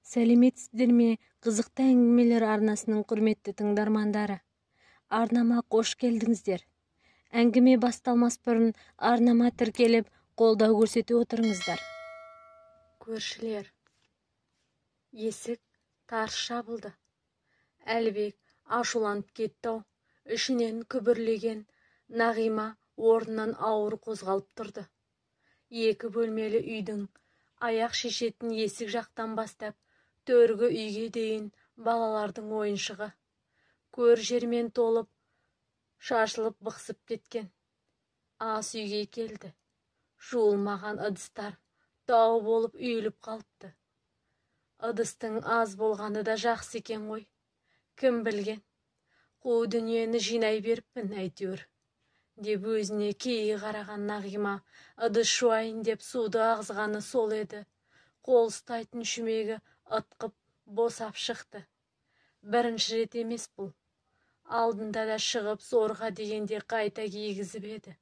Сәлеметсіздер ме? Қызықты әңгімелер арнасының құрметті тыңдармандары. Арнама қош келдіңіздер. Әңгіме басталмас бұрын арнама тіркеліп, қолдау көрсете отырыңыздар. Көршілер. Есік тарс жабылды. Әлібек ашуланып кетті. Ішінен күбірлеген Нағима орнынан ауыр қозғалып тұрды. Екі бөлмелі үйдің аяқ шешетін есік жақтан бастап төргі үйге дейін балалардың ойыншығы. Көр жермен толып, шашылып бықсып кеткен. Ас үйге келді. Жуылмаған ыдыстар тау болып үйіліп қалыпты. Ыдыстың аз болғаны да жақсы екен ғой. Кім білген? Қу дүниені жинай беріппін әйтеуір. Деп өзіне кейі қараған Нағима ыдыс жуайын деп суды ағызғаны сол еді. Қол ұстайтын шүмегі ытқып босап шықты. Бірінші рет емес бұл. Алдында да шығып зорға дегенде қайта кигізіп еді.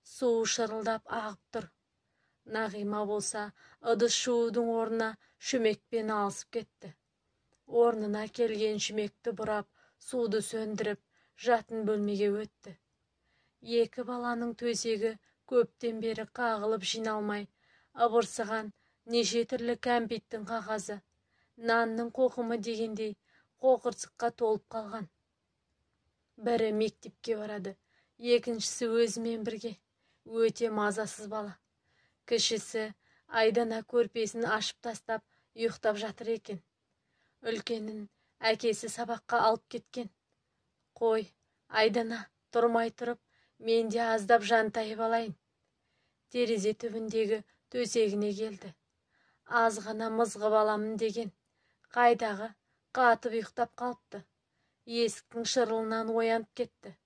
Су шырылдап ағып тұр. Нағима болса ыдыс жуудың орнына шүмекпен алысып кетті. Орнына келген шүмекті бұрап, суды сөндіріп, жатын бөлмеге өтті. Екі баланың төсегі көптен бері қағылып жиналмай, ыбырсыған неше түрлі кәмпиттің қағазы, нанның қоқымы дегендей қоқырсыққа толып қалған. Бірі мектепке барады, екіншісі өзімен бірге. Өте мазасыз бала. Кішісі Айдана көрпесін ашып тастап, ұйықтап жатыр екен. Үлкенін әкесі сабаққа алып кеткен. Қой, Айдана, тұрмай тұрып, мен де аздап жантайып алайын. Терезе түбіндегі төсегіне келді. Аз ғана мызғып аламын деген. Қайдағы қатып ұйықтап қалыпты. Есіктің шырылынан оянып кетті.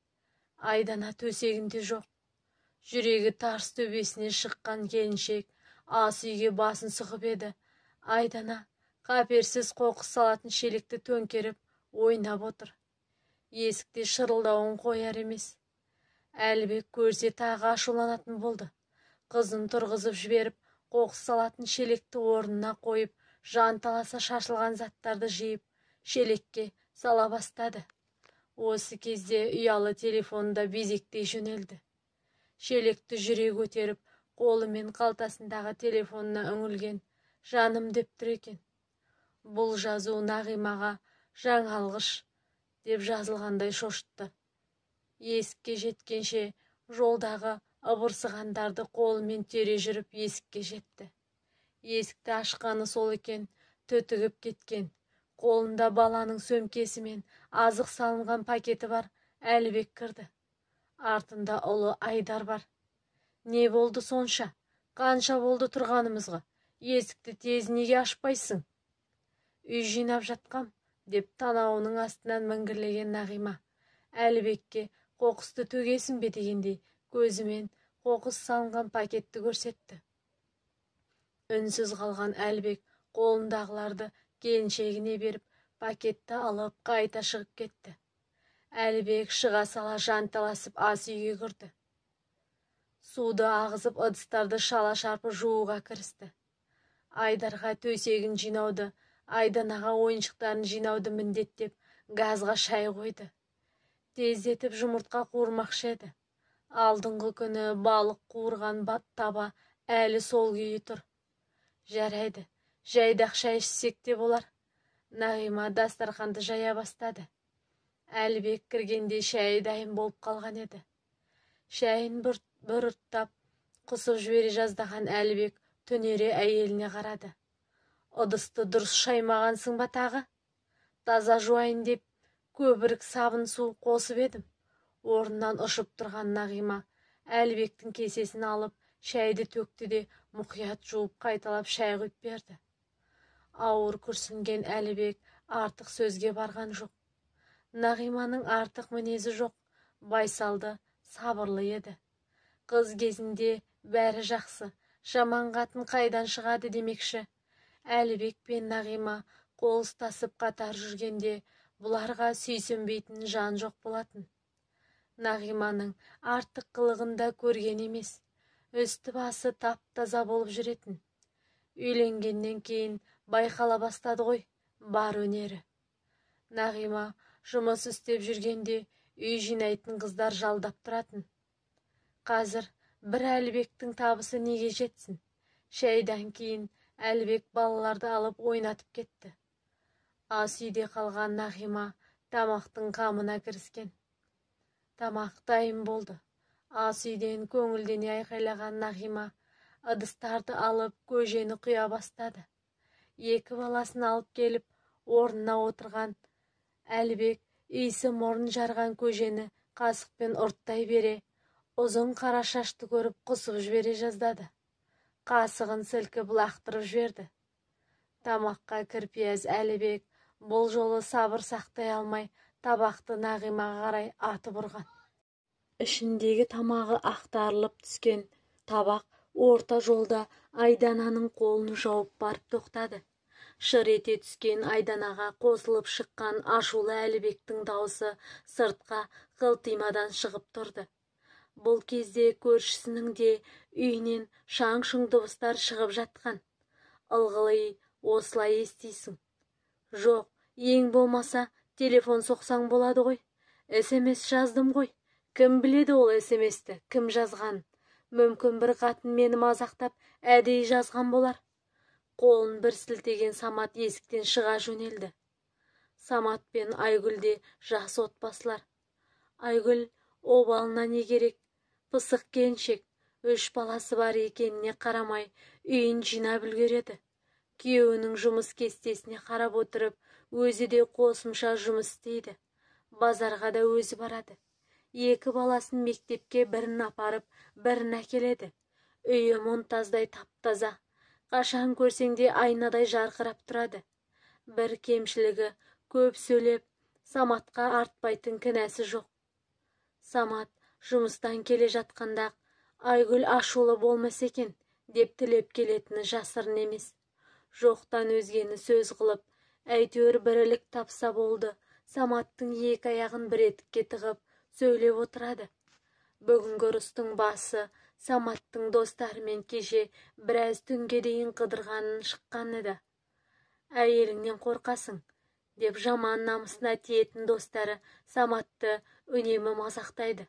Айдана төсегінде жоқ. Жүрегі тарс төбесіне шыққан келіншек ас үйге басын сұғып еді. Айдана қаперсіз қоқыс салатын шелекті төңкеріп ойнап отыр. Есікте шырылдауын қояр емес. Әлібек көрсе тағы ашуланатын болды. Қызын тұрғызып жіберіп, қоқыс салатын шелекті орнына қойып, жанталаса шашылған заттарды жиып, шелекке сала бастады. Осы кезде ұялы телефонда безектей жөнелді. Шелекті жүре көтеріп, қолымен қалтасындағы телефонына үңілген. Жаным деп тұр екен. Бұл жазу Нағимаға жаңалғыш деп жазылғандай шошытты. Есікке жеткенше жолдағы ыбырсығандарды қолымен тере жүріп есікке жетті. Есікті ашқаны сол екен, түтігіп кеткен. Қолында баланың сөмкесі мен азық салынған пакеті бар. Әлібек кірді. Артында ұлы Айдар бар. Не болды сонша? Қанша болды тұрғанымызға? Есікті тез неге ашпайсың? Үй жинап жатқам, деп танауының астынан міңгірлеген Нағима. Әлібекке қоқысты төгесің бе дегендей көзімен қоқыс салынған пакетті көрсетті. Үнсіз қалған Әлібек қолындағыларды келіншегіне беріп, пакетті алып қайта шығып кетті. Әлібек шыға сала жанталасып ас үйге кірді. Суды ағызып ыдыстарды шала шарпы жууға кірісті. Айдарға төсегін жинауды, Айданаға ойыншықтарын жинауды міндеттеп, газға шай қойды. Тездетіп жұмыртқа қуырмақшы еді. Алдыңғы күні балық қуырған таба әлі сол күйі тұр. Жарайды, жайдақ шай ішсек те болар. Нағима дастарханды жая бастады. Әлібек кіргенде шәй дайын болып қалған еді. Шәйін бір ұрттап, құсып жібере жаздаған Әлібек түнере әйеліне қарады. Ыдысты дұрыс шаймағансың ба тағы? Таза жуайын деп көбірік сабын су қосып едім. Орнынан ұшып тұрған Нағима Әлібектің кесесін алып, шәйді төкті де мұқият жуып қайталап шәй құйып берді. Ауыр күрсінген Әлібек артық сөзге барған жоқ. Нағиманың артық мінезі жоқ, байсалды, сабырлы еді. Қыз кезінде бәрі жақсы, жаман қатын қайдан шығады демекші. Әлібек пен Нағима қол ұстасып қатар жүргенде бұларға сүйсінбейтін жан жоқ болатын. Нағиманың артық қылығында көрген емес, үсті басы тап-таза болып жүретін. Үйленгеннен кейін байқала бастады ғой, бар өнері. Нағима жұмыс істеп жүргенде үй жинайтын қыздар жалдап тұратын. Қазір бір Әлібектің табысы неге жетсін? Шайдан кейін Әлібек балаларды алып ойнатып кетті. Ас үйде қалған Нағима тамақтың қамына кіріскен. Тамақ дайын болды. Ас үйден көңілдене айқайлаған Нағима ыдыстарды алып көжені құя бастады. Екі баласын алып келіп орнына отырған Әлібек иісі мұрын жарған көжені қасықпен ұрттай бере, ұзын қара шашты көріп құсып жібере жаздады. Қасығын сілкіп лақтырып жіберді. Тамаққа кірпияз Әлібек бұл жолы сабыр сақтай алмай табақты Нағимаға қарай атып ұрған. Ішіндегі тамағы ақтарылып түскен табақ орта жолда Айдананың қолын жауып барып тоқтады. Шыр ете түскен Айданаға қосылып шыққан ашулы Әлібектің даусы сыртқа қылтимадан шығып тұрды. Бұл кезде көршісінің де үйінен шаң-шұң дыбыстар шығып жатқан. Ылғылы осылай естисің. Жоқ, ең болмаса телефон соқсаң болады ғой. СМС жаздым ғой. Кім біледі ол СМСті, кім жазған? Мүмкін бір қатын мені мазақтап, әдейі жазған болар. Қолын бір сілтеген Самат есіктен шыға жөнелді. Самат пен Айгүл де жас отбасылар. Айгүл обалына не керек? Пысық келіншек, 3 баласы бар екеніне қарамай, үйін жинап үлгереді. Күйеуінің жұмыс кестесіне қарап отырып, өзі де қосымша жұмыс істейді. Базарға да өзі барады. 2 баласын мектепке бірін апарып, бірін әкеледі. Үйі мұнтаздай таптаза. Қашан көрсеңде айнадай жарқырап тұрады. Бір кемшілігі көп сөйлеп, Саматқа артпайтын кінәсі жоқ. Самат жұмыстан келе жатқанда Айгүл ашулы болмас екен деп тілеп келетіні жасырын емес. Жоқтан өзгені сөз қылып, әйтеуір бірілік тапса болды. Саматтың 2 аяғын бір етікке тығып сөйлеп отырады. Бүгінгі ұрыстың басы Саматтың достарымен кеше біраз түнге дейін қыдырғанын шыққан еді. Әйеліңнен қорқасың, деп жаман намысына тиетін достары Саматты үнемі мазақтайды.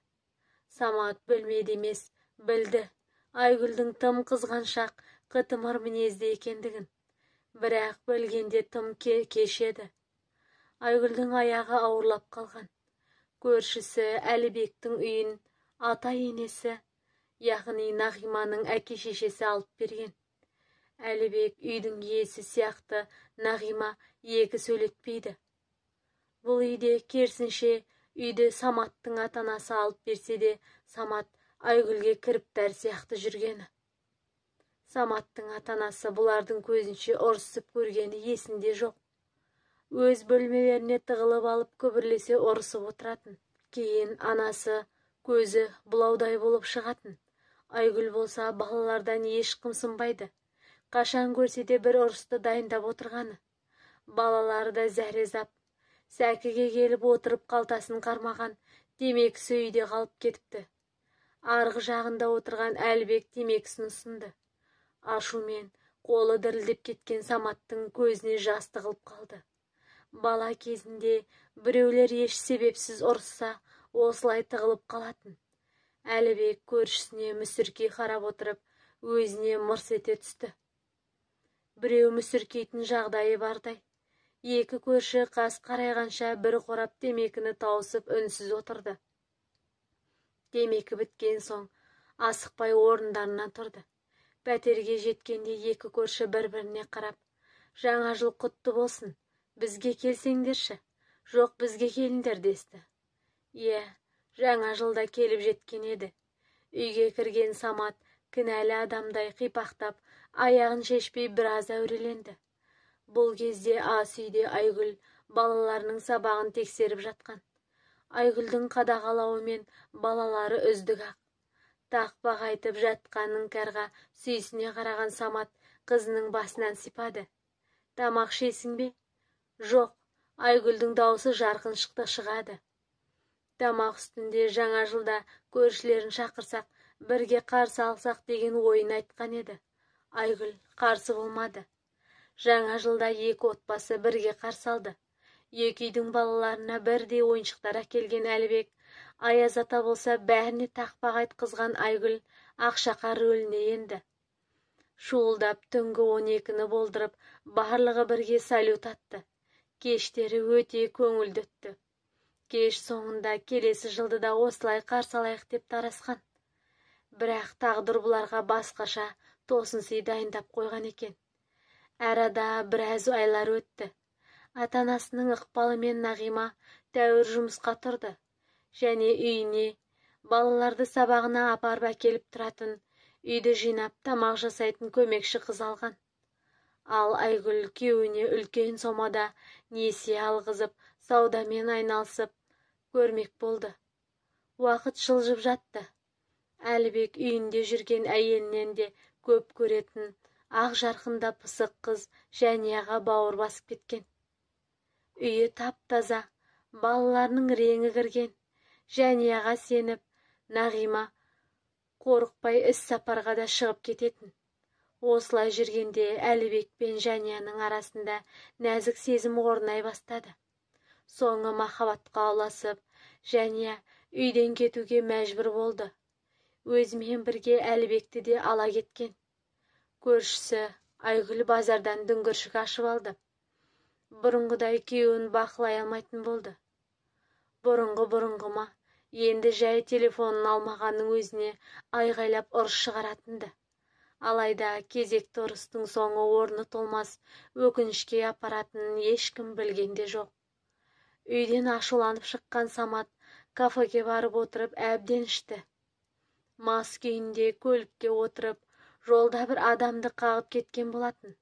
Самат білмеді емес, білді. Айгүлдің тым қызғаншақ, қытымыр мінезді екендігін. Бірақ білгенде тым кешеді. Айгүлдің аяғы ауырлап қалған. Көршісі Әлібектің үйін ата-енесі, яғни Нағиманың әке-шешесі алып берген. Әлібек үйдің иесі сияқты Нағима 2 сөйлетпейді. Бұл үйде керісінше үйді Саматтың ата-анасы алып берсе де, Самат Айгүлге кіріптар сияқты жүргені. Саматтың ата-анасы бұлардың көзінше ұрысып көргені есінде жоқ. Өз бөлмелеріне тығылып алып көбірлесе ұрысып отыратын. Кейін анасы көзі бұлаудай болып шығатын. Айгүл болса балалардан еш қымсынбайды. Қашан көрсе де бір ұрысты дайындап отырғаны. Балалары да зәрезап. Сәкіге келіп отырып қалтасын қармаған, темекісі үйде қалып кетіпті. Арғы жағында отырған Әлібек темекісін ұсынды. Ашумен қолы дірілдеп кеткен Саматтың көзіне жас тығылып қалды. Бала кезінде біреулер еш себепсіз ұрысса, осылай тығылып қалатын. Әлібек көршісіне мүсіркей қарап отырып, өзіне мырс ете түсті. Біреу мүсіркейтін жағдайы бардай. 2 көрші қас қарайғанша бір қорап темекіні тауысып үнсіз отырды. Темекі біткен соң асықпай орындарынан тұрды. Пәтерге жеткенде 2 көрші бір-біріне қарап, жаңа жыл құтты болсын, бізге келсеңдерші, жоқ бізге келіңдер десті. Жаңа жылда келіп жеткен еді. Үйге кірген Самат кінәлі адамдай қипақтап, аяғын шешпей біраз әуреленді. Бұл кезде ас үйде Айгүл балаларының сабағын тексеріп жатқан. Айгүлдің қадағалауымен балалары үздік-ақ. Тақпақ айтып жатқанын кәрға сүйсіне қараған Самат қызының басынан сипады. Тамақ шесің бе? Жоқ, Айгүлдің даусы жарқын шықты шығады. Тамақ үстінде жаңа жылда көршілерін шақырсақ, бірге қарсы алсақ деген ойын айтқан еді. Айгүл қарсы болмады. Жаңа жылда екі отбасы бірге қарсы алды. Екі үйдің балаларына бірдей ойыншықтар әкелген Әлібек, Аяз ата болса бәріне тақпақ айтқызған Айгүл Ақшақар рөліне енді. Шуылдап түнгі 12-ні болдырып, барлығы бірге салют атты. Кештері өте көңілді өтті. Кеш соңында келесі жылды да осылай қарсы алайық деп тарасқан. Бірақ тағдыр бұларға басқаша тосын сый дайындап қойған екен. Арада біраз айлар өтті. Ата-анасының ықпалымен Нағима тәуір жұмысқа тұрды. Және үйіне балаларды сабағына апарып әкеліп тұратын, үйді жинап тамақ жасайтын көмекші қыз алған. Ал Айгүл күйеуіне үлкен сомада несие алғызып, саудамен айналысып көрмек болды. Уақыт жылжып жатты. Әлібек үйінде жүрген әйелінен де көп көретін, ақ жарқында пысық қыз Жәнияға бауыр басып кеткен. Үйі тап-таза, балаларының реңі кірген. Жәнияға сеніп, Нағима қорықпай іс-сапарға да шығып кететін. Осылай жүргенде Әлібек пен Жәнияның арасында нәзік сезім орнай бастады. Соңы махаббатқа ұласып, Жәния үйден кетуге мәжбүр болды. Өзімен бірге Әлібекті де ала кеткен. Көршісі Айгүл базардан дүңгіршік ашып алды. Бұрынғыдай күйеуін бақылай алмайтын болды. Бұрынғы ма, енді жай телефонын алмағанның өзіне айғайлап ұрыс шығаратынды. Алайда кезекті ұрыстың соңы орны толмас өкінішке апаратынын ешкім білгенде жоқ. Үйден ашуланып шыққан Самат кафеге барып отырып әбден ішті. Мас күйінде көлікке отырып, жолда бір адамды қағып кеткен болатын.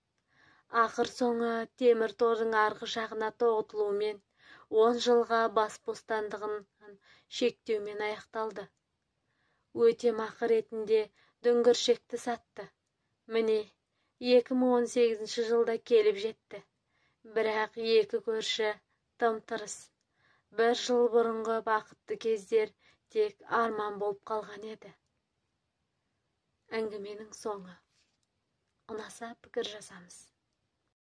Ақыр соңы темір тордың арғы жағына тоғытылуымен 10 жылға бас бостандығын шектеумен аяқталды. Өтемақы ретінде дүңгіршекті сатты. Міне, 2018 жылда келіп жетті. Бірақ екі көрші тым-тырыс. Бір жыл бұрынғы бақытты кездер тек арман болып қалған еді. Әңгіменің соңы. Ұнаса пікір жазамыз.